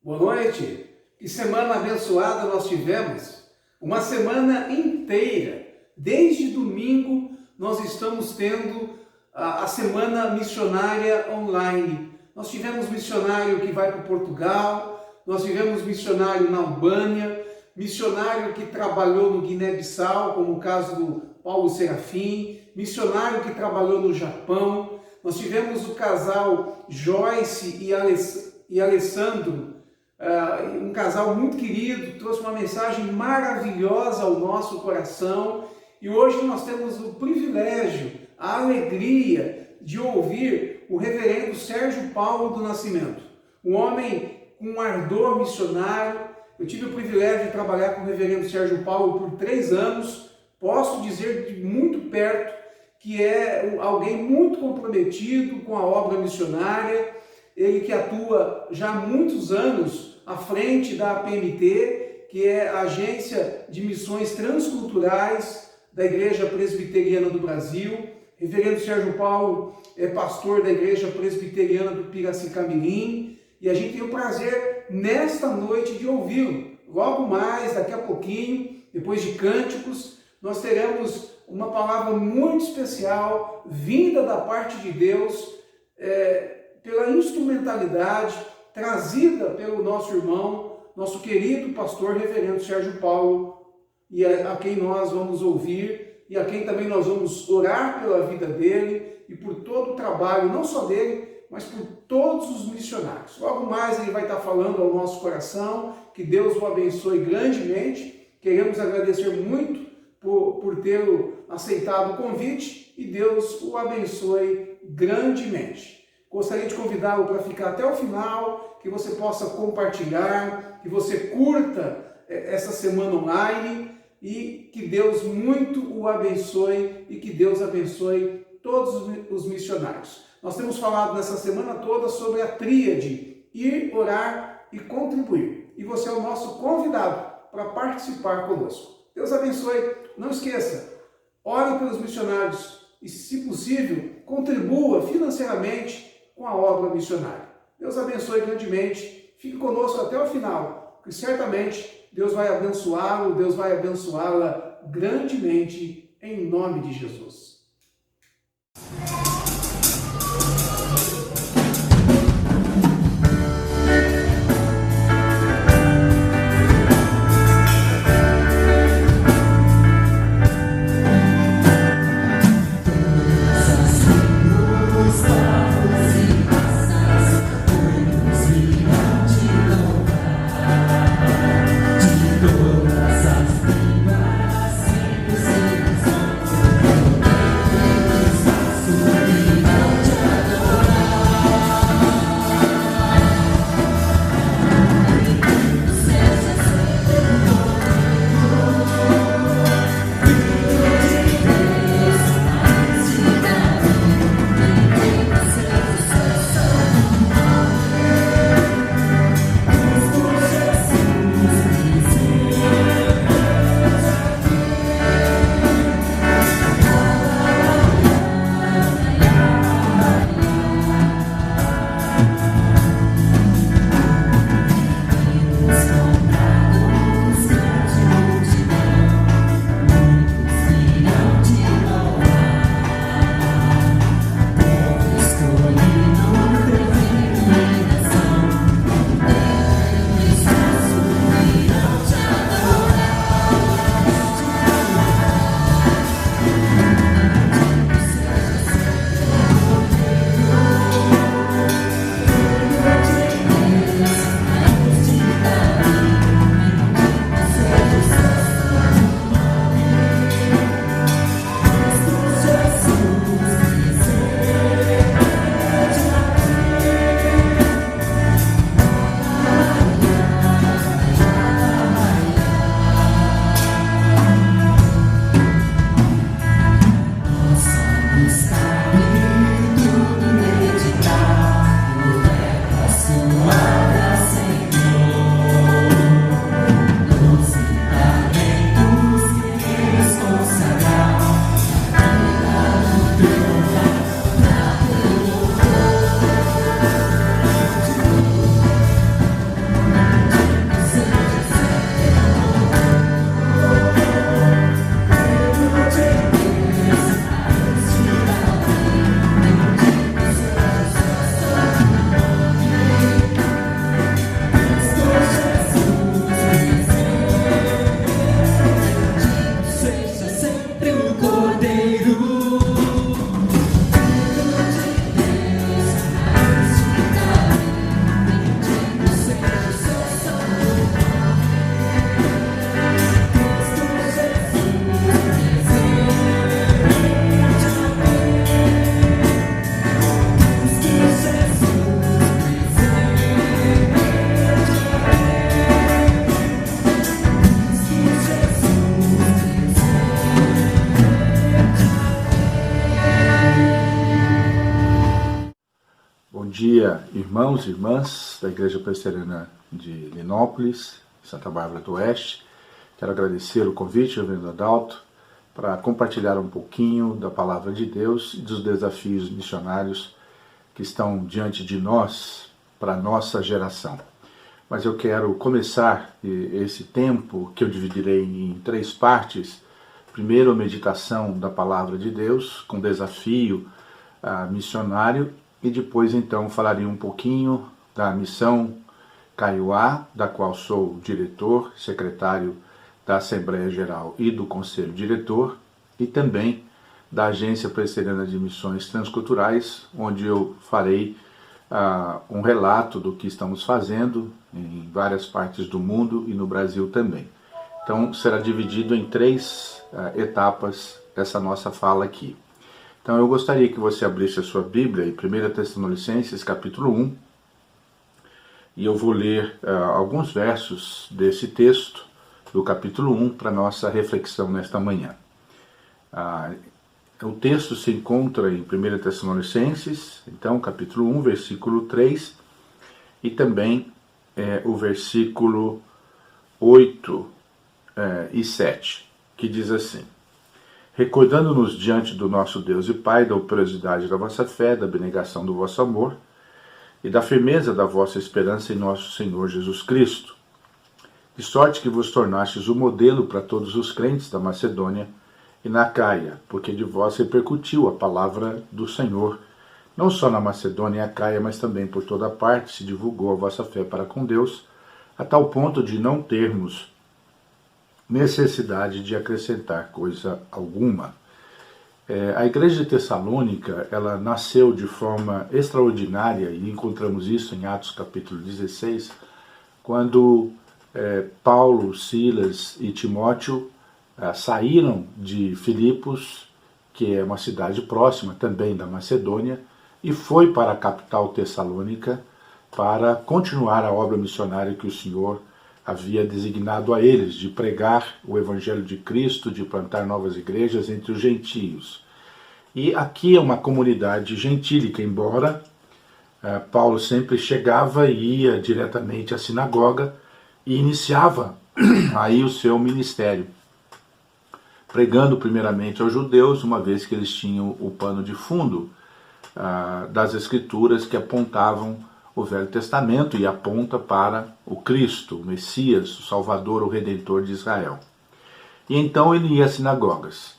Boa noite. Que semana abençoada nós tivemos. Uma semana inteira. Desde domingo nós estamos tendo a semana missionária online. Nós tivemos missionário que vai para Portugal, nós tivemos missionário na Albânia, missionário que trabalhou no Guiné-Bissau, como o caso do Paulo Serafim, missionário que trabalhou no Japão. Nós tivemos o casal Joyce e Alessandro, um casal muito querido, trouxe uma mensagem maravilhosa ao nosso coração. E hoje nós temos o privilégio, a alegria de ouvir o reverendo Sérgio Paulo do Nascimento, um homem com um ardor missionário. Eu tive o privilégio de trabalhar com o reverendo Sérgio Paulo por 3 anos, posso dizer de muito perto que é alguém muito comprometido com a obra missionária, ele que atua já há muitos anos à frente da APMT, que é a Agência de Missões Transculturais da Igreja Presbiteriana do Brasil. Reverendo Sérgio Paulo é pastor da Igreja Presbiteriana do Piracicamirim, e a gente tem o prazer nesta noite de ouvi-lo. Logo mais, daqui a pouquinho, depois de cânticos, nós teremos uma palavra muito especial, vinda da parte de Deus, pela instrumentalidade trazida pelo nosso irmão, nosso querido pastor reverendo Sérgio Paulo, e a quem nós vamos ouvir, e a quem também nós vamos orar pela vida dele e por todo o trabalho, não só dele, mas por todos os missionários. Logo mais ele vai estar falando ao nosso coração, que Deus o abençoe grandemente. Queremos agradecer muito por tê-lo aceitado o convite e Deus o abençoe grandemente. Gostaria de convidá-lo para ficar até o final, que você possa compartilhar, que você curta essa semana online e que Deus muito o abençoe e que Deus abençoe todos os missionários. Nós temos falado nessa semana toda sobre a tríade, ir, orar e contribuir. E você é o nosso convidado para participar conosco. Deus abençoe. Não esqueça, ore pelos missionários e, se possível, contribua financeiramente com a obra missionária. Deus abençoe grandemente. Fique conosco até o final, porque certamente Deus vai abençoá-lo, Deus vai abençoá-la grandemente, em nome de Jesus. dia, irmãos e irmãs da Igreja Presbiteriana de Linópolis, Santa Bárbara do Oeste. Quero agradecer o convite, reverendo Adalto, para compartilhar um pouquinho da Palavra de Deus e dos desafios missionários que estão diante de nós, para a nossa geração. Mas eu quero começar esse tempo, que eu dividirei em 3 partes. Primeiro, a meditação da Palavra de Deus, com desafio missionário, e depois, então, falarei um pouquinho da missão Kaiowá, da qual sou diretor, secretário da Assembleia Geral e do Conselho Diretor, e também da Agência Presbiteriana de Missões Transculturais, onde eu farei um relato do que estamos fazendo em várias partes do mundo e no Brasil também. Então, será dividido em 3 etapas essa nossa fala aqui. Então, eu gostaria que você abrisse a sua Bíblia em 1 Tessalonicenses, capítulo 1, e eu vou ler alguns versos desse texto, do capítulo 1, para nossa reflexão nesta manhã. O texto se encontra em 1 Tessalonicenses, então, capítulo 1, versículo 3, e também o versículo 8 e 7, que diz assim: recordando-nos diante do nosso Deus e Pai da operosidade da vossa fé, da abnegação do vosso amor e da firmeza da vossa esperança em nosso Senhor Jesus Cristo, de sorte que vos tornastes o modelo para todos os crentes da Macedônia e na Acaia, porque de vós repercutiu a palavra do Senhor, não só na Macedônia e Acaia, mas também por toda parte se divulgou a vossa fé para com Deus, a tal ponto de não termos necessidade de acrescentar coisa alguma. A igreja de Tessalônica, ela nasceu de forma extraordinária, e encontramos isso em Atos capítulo 16, quando Paulo, Silas e Timóteo saíram de Filipos, que é uma cidade próxima também da Macedônia, e foi para a capital Tessalônica para continuar a obra missionária que o Senhor havia designado a eles, de pregar o Evangelho de Cristo, de plantar novas igrejas entre os gentios. E aqui é uma comunidade gentílica, embora Paulo sempre chegava e ia diretamente à sinagoga e iniciava aí o seu ministério, pregando primeiramente aos judeus, uma vez que eles tinham o pano de fundo das Escrituras que apontavam o Velho Testamento e aponta para o Cristo, o Messias, o Salvador, o Redentor de Israel. E então ele ia às sinagogas.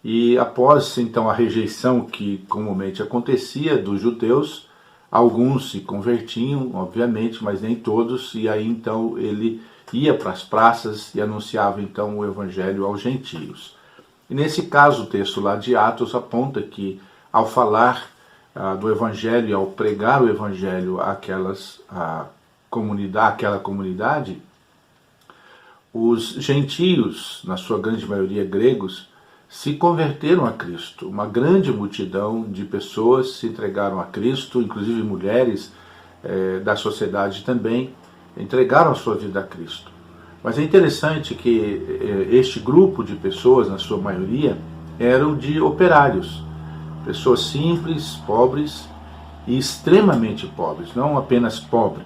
E após então a rejeição que comumente acontecia dos judeus, alguns se convertiam, obviamente, mas nem todos, e aí então ele ia para as praças e anunciava então o Evangelho aos gentios. E nesse caso, o texto lá de Atos aponta que, ao falar do Evangelho, ao pregar o Evangelho àquela comunidade, os gentios, na sua grande maioria gregos, se converteram a Cristo. Uma grande multidão de pessoas se entregaram a Cristo, inclusive mulheres da sociedade também, entregaram a sua vida a Cristo. Mas é interessante que este grupo de pessoas, na sua maioria, eram de operários, pessoas simples, pobres e extremamente pobres, não apenas pobres.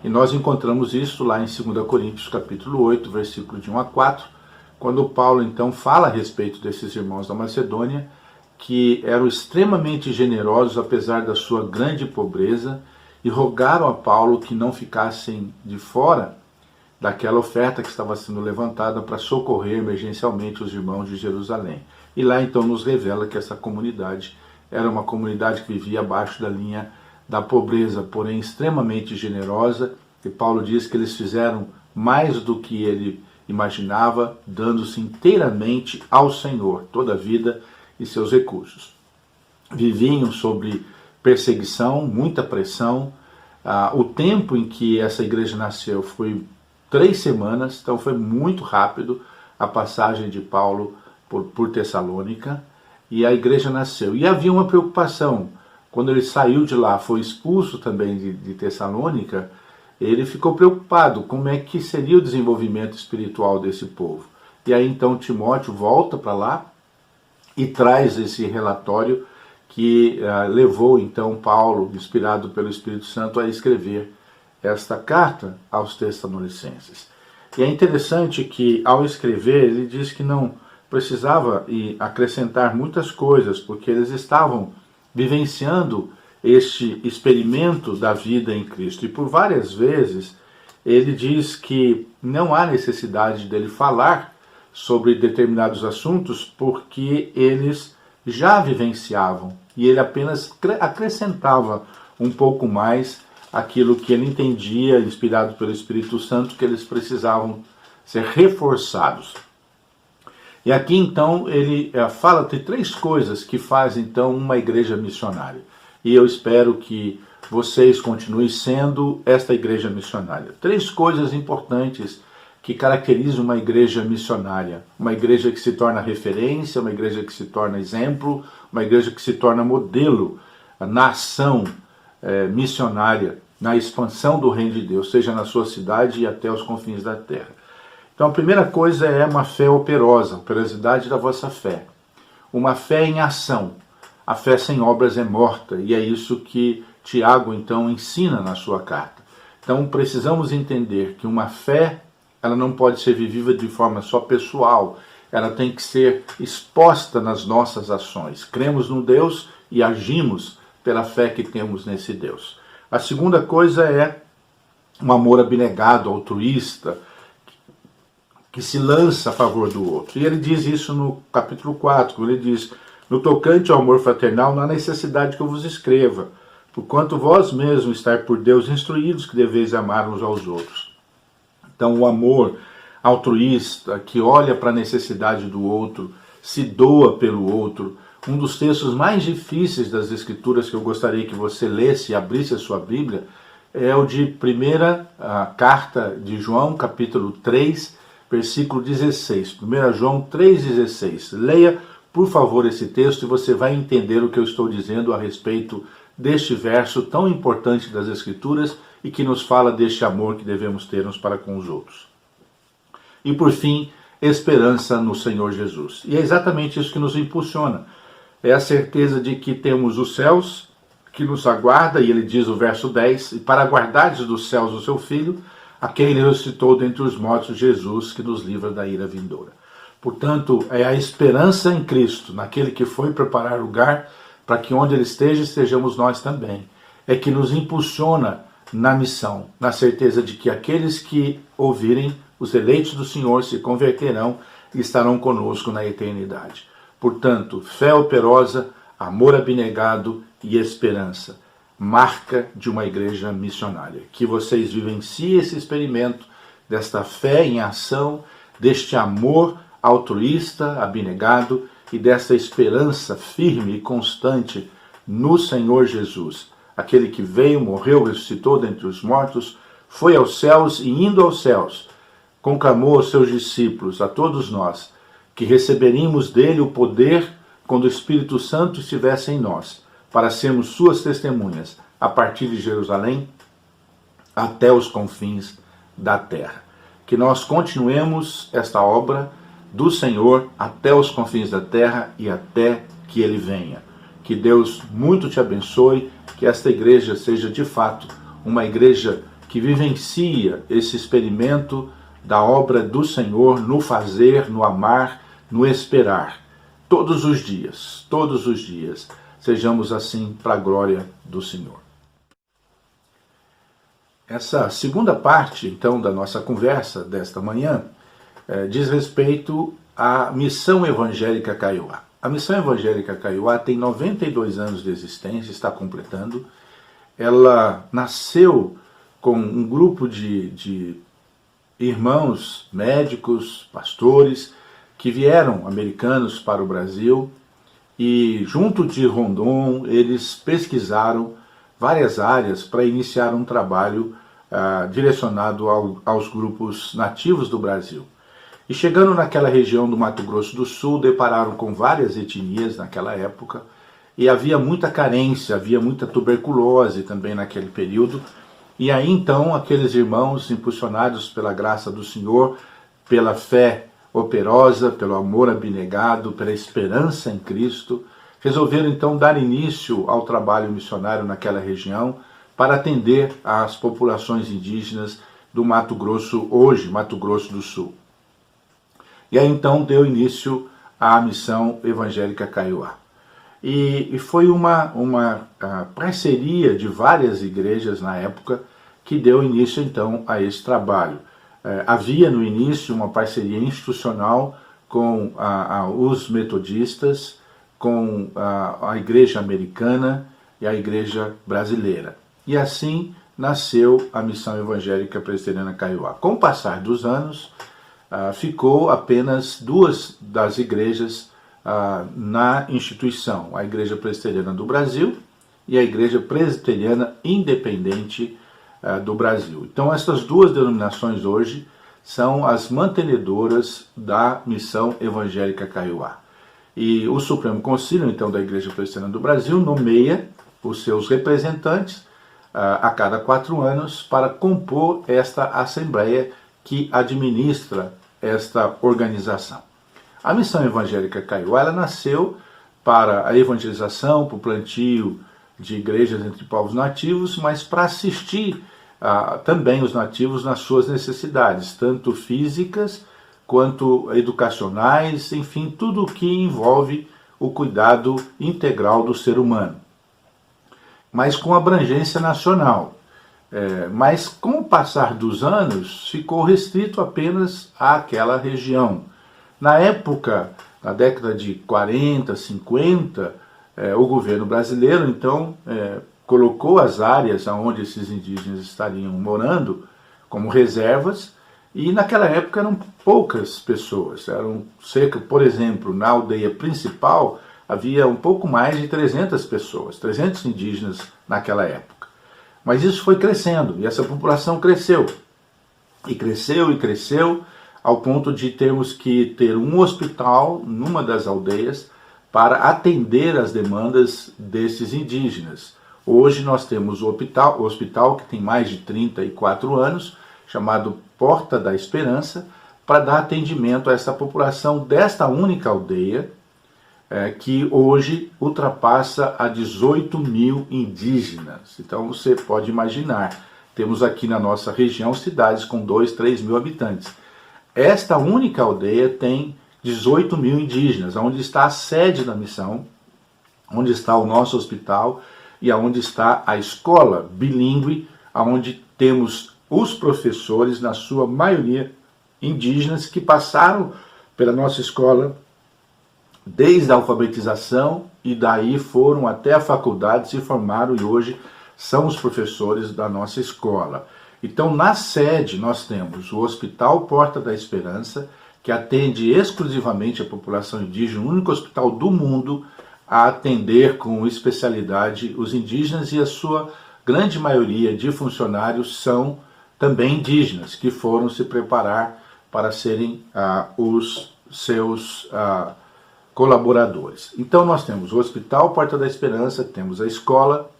E nós encontramos isso lá em 2 Coríntios capítulo 8, versículo de 1 a 4, quando Paulo então fala a respeito desses irmãos da Macedônia, que eram extremamente generosos apesar da sua grande pobreza, e rogaram a Paulo que não ficassem de fora daquela oferta que estava sendo levantada para socorrer emergencialmente os irmãos de Jerusalém. E lá então nos revela que essa comunidade era uma comunidade que vivia abaixo da linha da pobreza, porém extremamente generosa, e Paulo diz que eles fizeram mais do que ele imaginava, dando-se inteiramente ao Senhor, toda a vida e seus recursos. Viviam sob perseguição, muita pressão. O tempo em que essa igreja nasceu foi 3 semanas, então foi muito rápido a passagem de Paulo por Tessalônica, e a igreja nasceu. E havia uma preocupação. Quando ele saiu de lá, foi expulso também de Tessalônica, ele ficou preocupado como é que seria o desenvolvimento espiritual desse povo. E aí então Timóteo volta para lá e traz esse relatório que levou então Paulo, inspirado pelo Espírito Santo, a escrever esta carta aos Tessalonicenses. E é interessante que, ao escrever, ele diz que não precisava acrescentar muitas coisas, porque eles estavam vivenciando este experimento da vida em Cristo. E por várias vezes ele diz que não há necessidade dele falar sobre determinados assuntos, porque eles já vivenciavam, e ele apenas acrescentava um pouco mais aquilo que ele entendia, inspirado pelo Espírito Santo, que eles precisavam ser reforçados. E aqui então ele fala de 3 coisas que fazem então uma igreja missionária. E eu espero que vocês continuem sendo esta igreja missionária. 3 coisas importantes que caracterizam uma igreja missionária. Uma igreja que se torna referência, uma igreja que se torna exemplo, uma igreja que se torna modelo na ação missionária, na expansão do reino de Deus, seja na sua cidade e até os confins da terra. Então a primeira coisa é uma fé operosa, operosidade da vossa fé. Uma fé em ação. A fé sem obras é morta, e é isso que Tiago então ensina na sua carta. Então precisamos entender que uma fé, ela não pode ser vivida de forma só pessoal, ela tem que ser exposta nas nossas ações. Cremos no Deus e agimos pela fé que temos nesse Deus. A segunda coisa é um amor abnegado, altruísta, que se lança a favor do outro. E ele diz isso no capítulo 4, quando ele diz: no tocante ao amor fraternal, não há necessidade que eu vos escreva, porquanto vós mesmos estáis por Deus instruídos que deveis amar uns aos outros. Então o amor altruísta, que olha para a necessidade do outro, se doa pelo outro. Um dos textos mais difíceis das Escrituras que eu gostaria que você lesse e abrisse a sua Bíblia é o de primeira carta de João, capítulo 3, versículo 16. 1 João 3,16. Leia, por favor, esse texto e você vai entender o que eu estou dizendo a respeito deste verso tão importante das Escrituras e que nos fala deste amor que devemos ter uns para com os outros. E por fim, esperança no Senhor Jesus. E é exatamente isso que nos impulsiona. É a certeza de que temos os céus que nos aguarda, e ele diz o verso 10, e para guardares dos céus o seu Filho, a quem ele ressuscitou dentre os mortos, Jesus, que nos livra da ira vindoura. Portanto, é a esperança em Cristo, naquele que foi preparar lugar para que onde ele esteja, estejamos nós também. É que nos impulsiona na missão, na certeza de que aqueles que ouvirem, os eleitos do Senhor, se converterão e estarão conosco na eternidade. Portanto, fé operosa, amor abnegado e esperança. Marca de uma igreja missionária. Que vocês vivenciem esse experimento desta fé em ação, deste amor altruísta, abnegado e dessa esperança firme e constante no Senhor Jesus. Aquele que veio, morreu, ressuscitou dentre os mortos, foi aos céus e indo aos céus, conclamou aos seus discípulos, a todos nós, que receberíamos dele o poder quando o Espírito Santo estivesse em nós, para sermos suas testemunhas, a partir de Jerusalém até os confins da terra. Que nós continuemos esta obra do Senhor até os confins da terra e até que ele venha. Que Deus muito te abençoe, que esta igreja seja de fato uma igreja que vivencia esse experimento da obra do Senhor no fazer, no amar, no esperar. Todos os dias, sejamos assim para a glória do Senhor. Essa segunda parte, então, da nossa conversa desta manhã, diz respeito à Missão Evangélica Kaiowá. A Missão Evangélica Kaiowá tem 92 anos de existência, está completando. Ela nasceu com um grupo de irmãos médicos, pastores, que vieram americanos para o Brasil e junto de Rondon eles pesquisaram várias áreas para iniciar um trabalho direcionado aos grupos nativos do Brasil. E chegando naquela região do Mato Grosso do Sul, depararam com várias etnias naquela época e havia muita carência, havia muita tuberculose também naquele período. E aí então aqueles irmãos, impulsionados pela graça do Senhor, pela fé operosa, pelo amor abnegado, pela esperança em Cristo, resolveram então dar início ao trabalho missionário naquela região para atender às populações indígenas do Mato Grosso, hoje Mato Grosso do Sul. E aí então deu início à Missão Evangélica Kaiowá. E foi uma parceria de várias igrejas na época que deu início então a esse trabalho. Havia no início uma parceria institucional com os metodistas, com a igreja americana e a igreja brasileira. E assim nasceu a Missão Evangélica Presbiteriana Kaiowá. Com o passar dos anos, ficou apenas duas das igrejas na instituição, a Igreja Presbiteriana do Brasil e a Igreja Presbiteriana Independente do Brasil. Então essas duas denominações hoje são as mantenedoras da Missão Evangélica Kaiowá. E o Supremo Concílio, então, da Igreja Presbiteriana do Brasil nomeia os seus representantes a cada 4 anos para compor esta Assembleia que administra esta organização. A Missão Evangélica Kaiowá ela nasceu para a evangelização, para o plantio de igrejas entre povos nativos, mas para assistir também os nativos nas suas necessidades, tanto físicas quanto educacionais, enfim, tudo o que envolve o cuidado integral do ser humano, mas com abrangência nacional. Mas com o passar dos anos, ficou restrito apenas àquela região. Na época, na década de 40, 50, o governo brasileiro, então, colocou as áreas onde esses indígenas estariam morando como reservas, e naquela época eram poucas pessoas, eram cerca, por exemplo, na aldeia principal, havia um pouco mais de 300 pessoas, 300 indígenas naquela época. Mas isso foi crescendo, e essa população cresceu, e cresceu, e cresceu, ao ponto de termos que ter um hospital numa das aldeias para atender as demandas desses indígenas. Hoje nós temos o hospital que tem mais de 34 anos, chamado Porta da Esperança, para dar atendimento a essa população desta única aldeia, que hoje ultrapassa a 18 mil indígenas. Então você pode imaginar, temos aqui na nossa região cidades com 2, 3 mil habitantes. Esta única aldeia tem 18 mil indígenas, onde está a sede da missão, onde está o nosso hospital e onde está a escola bilíngue, onde temos os professores, na sua maioria indígenas, que passaram pela nossa escola desde a alfabetização e daí foram até a faculdade, se formaram e hoje são os professores da nossa escola. Então, na sede, nós temos o Hospital Porta da Esperança, que atende exclusivamente a população indígena, o único hospital do mundo a atender com especialidade os indígenas, e a sua grande maioria de funcionários são também indígenas, que foram se preparar para serem os seus colaboradores. Então nós temos o Hospital Porta da Esperança, temos a escola,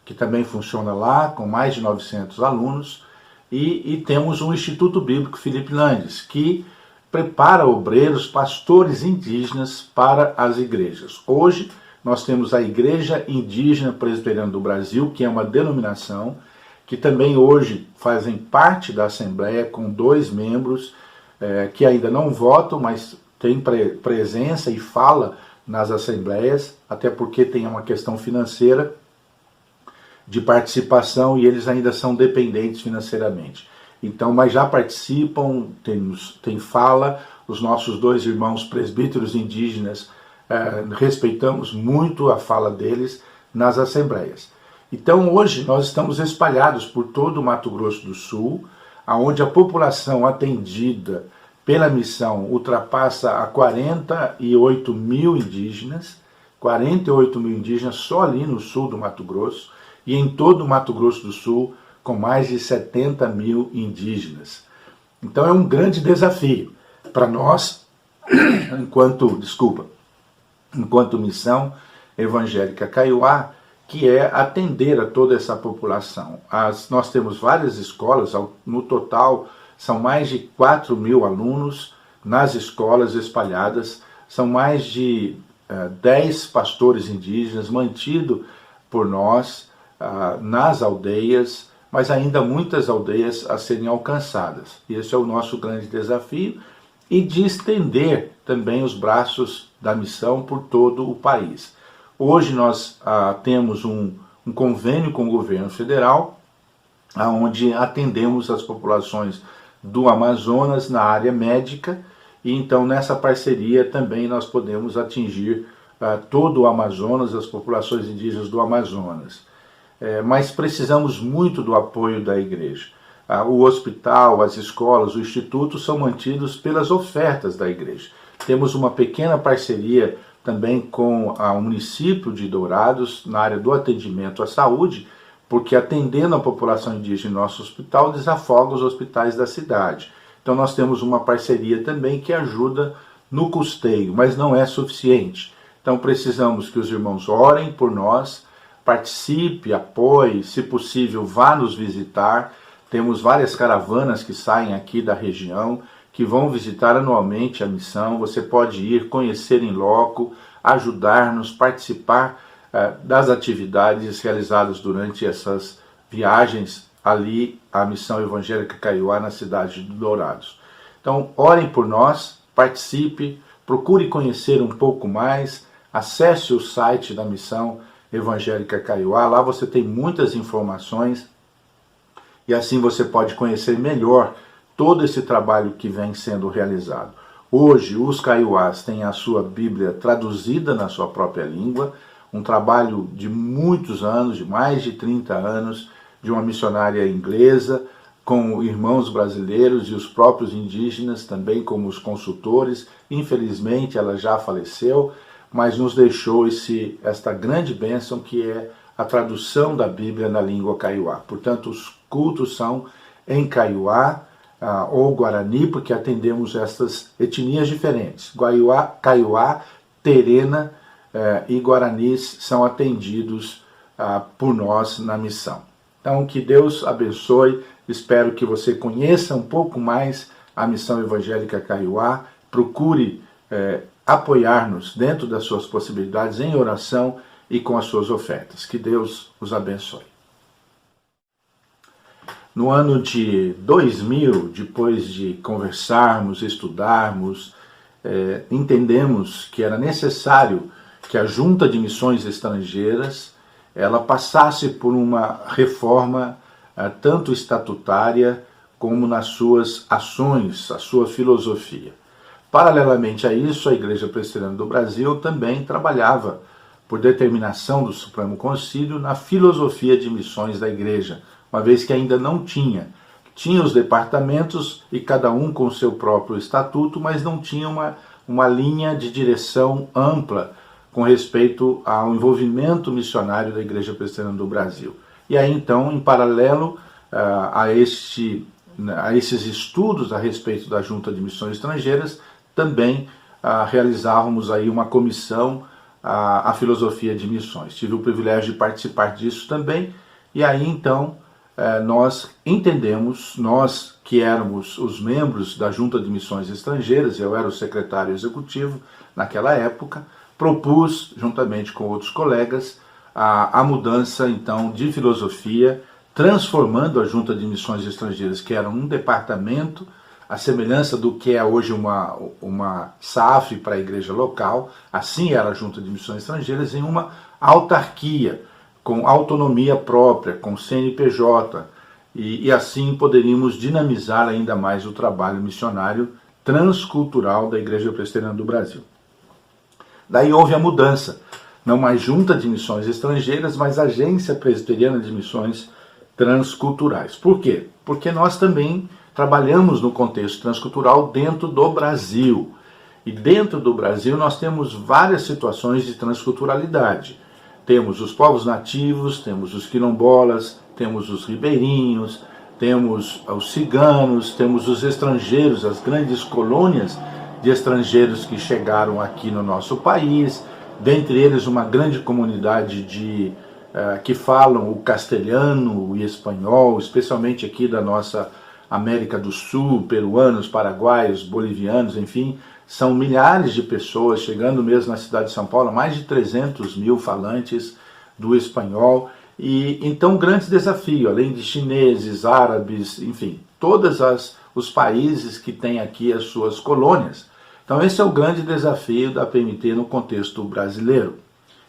que também funciona lá, com mais de 900 alunos, e temos o Instituto Bíblico Felipe Landes, que prepara obreiros, pastores indígenas para as igrejas. Hoje nós temos a Igreja Indígena Presbiteriana do Brasil, que é uma denominação, que também hoje fazem parte da Assembleia, com 2 membros que ainda não votam, mas têm presença e fala nas assembleias, até porque tem uma questão financeira de participação e eles ainda são dependentes financeiramente. Então, mas já participam, tem fala, os nossos 2 irmãos presbíteros indígenas, respeitamos muito a fala deles nas assembleias. Então hoje nós estamos espalhados por todo o Mato Grosso do Sul, onde a população atendida pela missão ultrapassa a 48 mil indígenas, 48 mil indígenas só ali no sul do Mato Grosso, e em todo o Mato Grosso do Sul com mais de 70 mil indígenas. Então é um grande desafio para nós, enquanto Missão Evangélica Kaiowá, que é atender a toda essa população. Nós temos várias escolas, no total são mais de 4 mil alunos nas escolas espalhadas, são mais de 10 pastores indígenas mantido por nós nas aldeias, mas ainda muitas aldeias a serem alcançadas. E esse é o nosso grande desafio, e de estender também os braços da missão por todo o país. Hoje nós temos um convênio com o governo federal, onde atendemos as populações do Amazonas na área médica, e então nessa parceria também nós podemos atingir todo o Amazonas, as populações indígenas do Amazonas. Mas precisamos muito do apoio da igreja. O hospital, as escolas, o instituto são mantidos pelas ofertas da igreja. Temos uma pequena parceria também com o município de Dourados na área do atendimento à saúde, porque atendendo a população indígena em nosso hospital desafoga os hospitais da cidade. Então nós temos uma parceria também que ajuda no custeio, mas não é suficiente. Então precisamos que os irmãos orem por nós, participe, apoie, se possível vá nos visitar. Temos várias caravanas que saem aqui da região, que vão visitar anualmente a missão. Você pode ir, conhecer em loco, ajudar-nos, participar das atividades realizadas durante essas viagens ali à Missão Evangélica Kaiowá, na cidade de Dourados. Então, orem por nós, participe, procure conhecer um pouco mais, acesse o site da Missão Evangélica Kaiowá, lá você tem muitas informações, e assim você pode conhecer melhor todo esse trabalho que vem sendo realizado. Hoje, os Kaiowás têm a sua Bíblia traduzida na sua própria língua, um trabalho de muitos anos, de mais de 30 anos, de uma missionária inglesa, com irmãos brasileiros e os próprios indígenas também como os consultores. Infelizmente ela já faleceu, mas nos deixou esta grande bênção que é a tradução da Bíblia na língua kaiowá. Portanto, os cultos são em kaiowá ou guarani, porque atendemos estas etnias diferentes. Kaiowá, terena e guaranis são atendidos por nós na missão. Então, que Deus abençoe. Espero que você conheça um pouco mais a Missão Evangélica Kaiowá. Procure apoiar-nos dentro das suas possibilidades em oração e com as suas ofertas. Que Deus os abençoe. No ano de 2000, depois de conversarmos, estudarmos, entendemos que era necessário que a Junta de Missões Estrangeiras ela passasse por uma reforma tanto estatutária como nas suas ações, a sua filosofia. Paralelamente a isso, a Igreja Presbiteriana do Brasil também trabalhava, por determinação do Supremo Concílio, na filosofia de missões da Igreja, uma vez que ainda não tinha. Tinha os departamentos e cada um com o seu próprio estatuto, mas não tinha uma linha de direção ampla com respeito ao envolvimento missionário da Igreja Presbiteriana do Brasil. E aí então, em paralelo a esses estudos a respeito da Junta de Missões Estrangeiras, também realizávamos aí uma comissão à filosofia de missões. Tive o privilégio de participar disso também, e aí então nós entendemos, nós que éramos os membros da Junta de Missões Estrangeiras, eu era o secretário executivo naquela época, propus, juntamente com outros colegas, a mudança então de filosofia, transformando a Junta de Missões Estrangeiras, que era um departamento, a semelhança do que é hoje uma SAF para a igreja local, assim era a Junta de Missões Estrangeiras, em uma autarquia, com autonomia própria, com CNPJ, e assim poderíamos dinamizar ainda mais o trabalho missionário transcultural da Igreja Presbiteriana do Brasil. Daí houve a mudança, não mais Junta de Missões Estrangeiras, mas Agência Presbiteriana de Missões Transculturais. Por quê? Porque nós também trabalhamos no contexto transcultural dentro do Brasil. E dentro do Brasil nós temos várias situações de transculturalidade. Temos os povos nativos, temos os quilombolas, temos os ribeirinhos, temos os ciganos, temos os estrangeiros, as grandes colônias de estrangeiros que chegaram aqui no nosso país, dentre eles uma grande comunidade que falam o castelhano e espanhol, especialmente aqui da nossa América do Sul, peruanos, paraguaios, bolivianos, enfim, são milhares de pessoas, chegando mesmo na cidade de São Paulo, mais de 300 mil falantes do espanhol. E então, grande desafio, além de chineses, árabes, enfim, todos os países que têm aqui as suas colônias. Então, esse é o grande desafio da PMT no contexto brasileiro,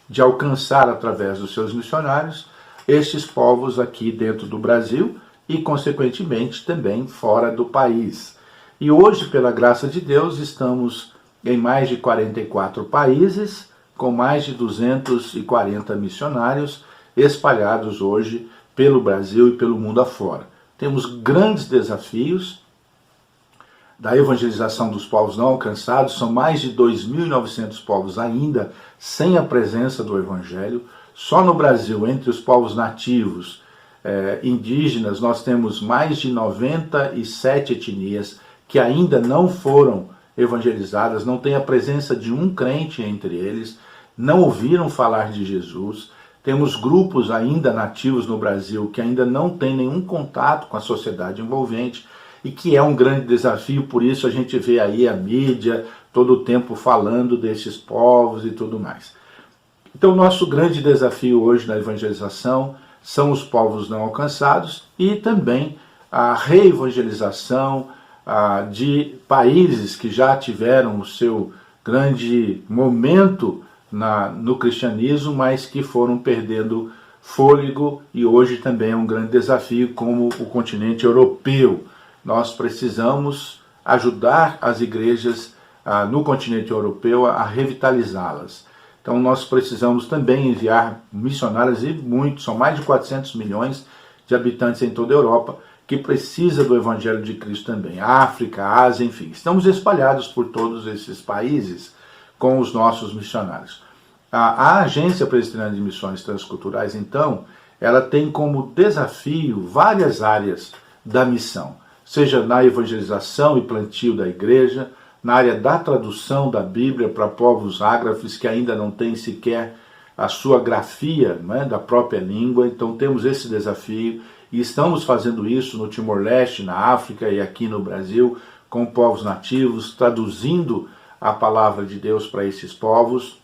de alcançar através dos seus missionários estes povos aqui dentro do Brasil e, consequentemente, também fora do país. E hoje, pela graça de Deus, estamos em mais de 44 países, com mais de 240 missionários espalhados hoje pelo Brasil e pelo mundo afora. Temos grandes desafios da evangelização dos povos não alcançados, são mais de 2.900 povos ainda sem a presença do Evangelho. Só no Brasil, entre os povos nativos, indígenas, nós temos mais de 97 etnias que ainda não foram evangelizadas, não tem a presença de um crente entre eles, não ouviram falar de Jesus. Temos grupos ainda nativos no Brasil que ainda não têm nenhum contato com a sociedade envolvente e que é um grande desafio, por isso a gente vê aí a mídia todo o tempo falando desses povos e tudo mais. Então, nosso grande desafio hoje na evangelização são os povos não alcançados e também a reevangelização de países que já tiveram o seu grande momento no cristianismo, mas que foram perdendo fôlego, e hoje também é um grande desafio como o continente europeu. Nós precisamos ajudar as igrejas no continente europeu a revitalizá-las. Então nós precisamos também enviar missionários, e muitos, são mais de 400 milhões de habitantes em toda a Europa, que precisa do Evangelho de Cristo também. África, Ásia, enfim. Estamos espalhados por todos esses países com os nossos missionários. A Agência Presbiteriana de Missões Transculturais, então, ela tem como desafio várias áreas da missão, seja na evangelização e plantio da igreja, na área da tradução da Bíblia para povos ágrafes que ainda não têm sequer a sua grafia, né, da própria língua. Então temos esse desafio e estamos fazendo isso no Timor-Leste, na África e aqui no Brasil, com povos nativos, traduzindo a palavra de Deus para esses povos.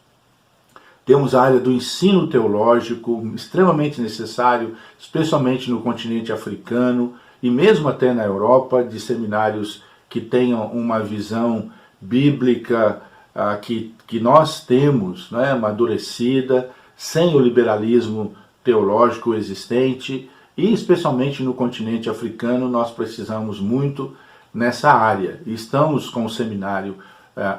Temos a área do ensino teológico, extremamente necessário, especialmente no continente africano e mesmo até na Europa, de seminários que tenham uma visão bíblica que nós temos, né, amadurecida, sem o liberalismo teológico existente, e especialmente no continente africano nós precisamos muito nessa área. Estamos com um seminário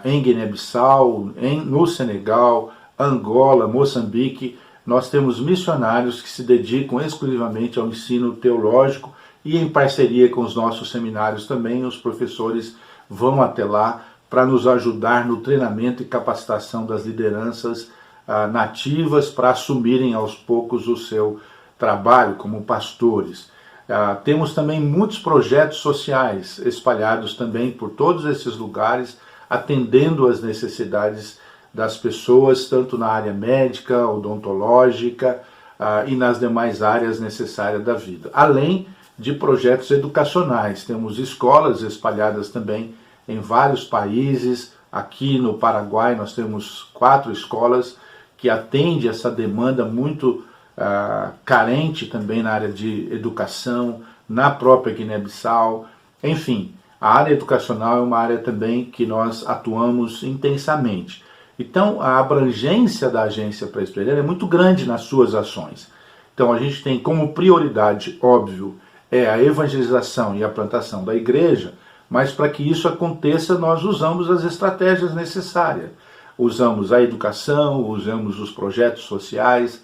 em Guiné-Bissau, no Senegal, Angola, Moçambique. Nós temos missionários que se dedicam exclusivamente ao ensino teológico, e em parceria com os nossos seminários também, os professores vão até lá para nos ajudar no treinamento e capacitação das lideranças nativas para assumirem aos poucos o seu trabalho como pastores. Temos também muitos projetos sociais espalhados também por todos esses lugares, atendendo às necessidades das pessoas, tanto na área médica, odontológica e nas demais áreas necessárias da vida. Além de projetos educacionais, temos escolas espalhadas também em vários países. Aqui no Paraguai nós temos 4 escolas que atendem essa demanda muito carente também na área de educação, na própria Guiné-Bissau. Enfim, a área educacional é uma área também que nós atuamos intensamente. Então, a abrangência da Agência Presbiteriana é muito grande nas suas ações. Então, a gente tem como prioridade, óbvio, a evangelização e a plantação da igreja, mas para que isso aconteça, nós usamos as estratégias necessárias. Usamos a educação, usamos os projetos sociais,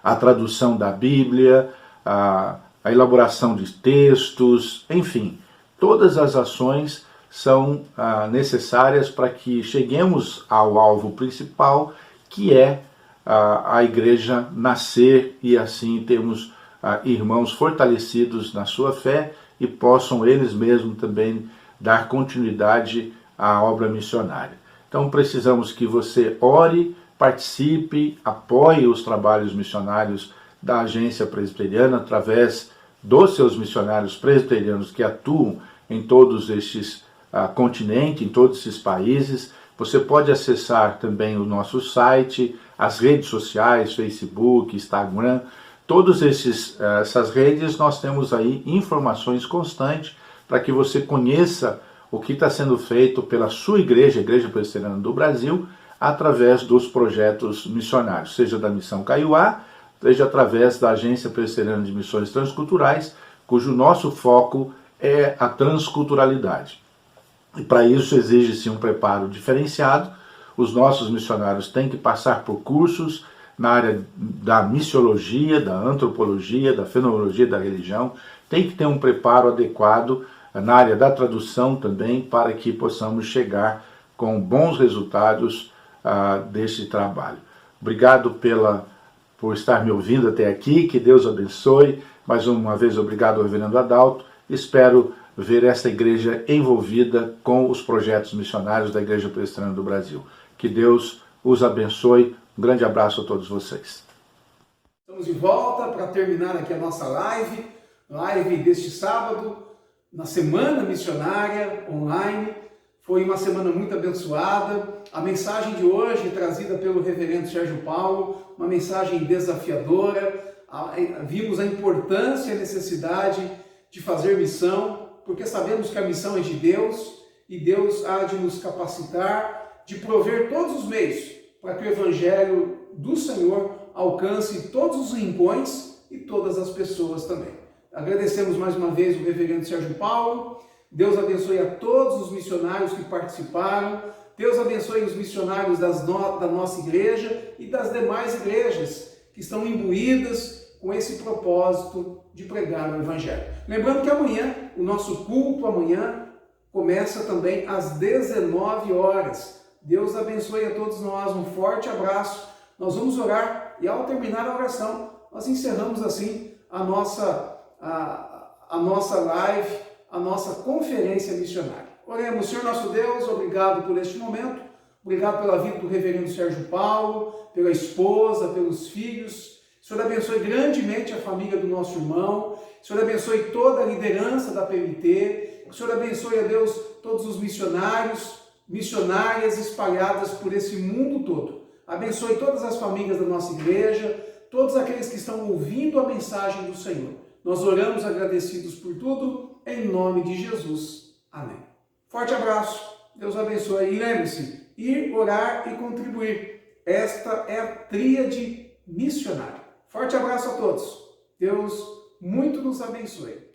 a tradução da Bíblia, a elaboração de textos, enfim, todas as ações são necessárias para que cheguemos ao alvo principal, que é a igreja nascer e assim termos irmãos fortalecidos na sua fé e possam eles mesmos também dar continuidade à obra missionária. Então precisamos que você ore, participe, apoie os trabalhos missionários da Agência Presbiteriana através dos seus missionários presbiterianos que atuam em todos estes continente, em todos esses países. Você pode acessar também o nosso site, as redes sociais, Facebook, Instagram, todas essas redes nós temos aí informações constantes para que você conheça o que está sendo feito pela sua igreja, a Igreja Presbiteriana do Brasil, através dos projetos missionários, seja da Missão Caiuá, seja através da Agência Presbiteriana de Missões Transculturais, cujo nosso foco é a transculturalidade. E para isso exige-se um preparo diferenciado. Os nossos missionários têm que passar por cursos na área da missiologia, da antropologia, da fenomenologia da religião, tem que ter um preparo adequado na área da tradução também, para que possamos chegar com bons resultados desse trabalho. Obrigado por estar me ouvindo até aqui, que Deus abençoe. Mais uma vez, obrigado ao reverendo Adalto. Espero ver esta igreja envolvida com os projetos missionários da Igreja Presbiteriana do Brasil. Que Deus os abençoe. Um grande abraço a todos vocês. Estamos de volta para terminar aqui a nossa live deste sábado, na Semana Missionária Online. Foi uma semana muito abençoada. A mensagem de hoje, trazida pelo reverendo Sérgio Paulo, uma mensagem desafiadora. Vimos a importância e a necessidade de fazer missão, porque sabemos que a missão é de Deus e Deus há de nos capacitar, de prover todos os meios para que o Evangelho do Senhor alcance todos os rincões e todas as pessoas também. Agradecemos mais uma vez o reverendo Sérgio Paulo. Deus abençoe a todos os missionários que participaram. Deus abençoe os missionários da nossa igreja e das demais igrejas que estão imbuídas com esse propósito de pregar o Evangelho. Lembrando que amanhã, o nosso culto começa também às 19 horas. Deus abençoe a todos nós, um forte abraço. Nós vamos orar e ao terminar a oração, nós encerramos assim a nossa live, a nossa conferência missionária. Oremos. Senhor nosso Deus, obrigado por este momento, obrigado pela vida do reverendo Sérgio Paulo, pela esposa, pelos filhos. Senhor abençoe grandemente a família do nosso irmão, Senhor abençoe toda a liderança da PMT, Senhor abençoe, a Deus, todos os missionárias espalhadas por esse mundo todo. Abençoe todas as famílias da nossa igreja, todos aqueles que estão ouvindo a mensagem do Senhor. Nós oramos agradecidos por tudo, em nome de Jesus. Amém. Forte abraço, Deus abençoe. E lembre-se, ir, orar e contribuir. Esta é a tríade missionária. Forte abraço a todos. Deus muito nos abençoe.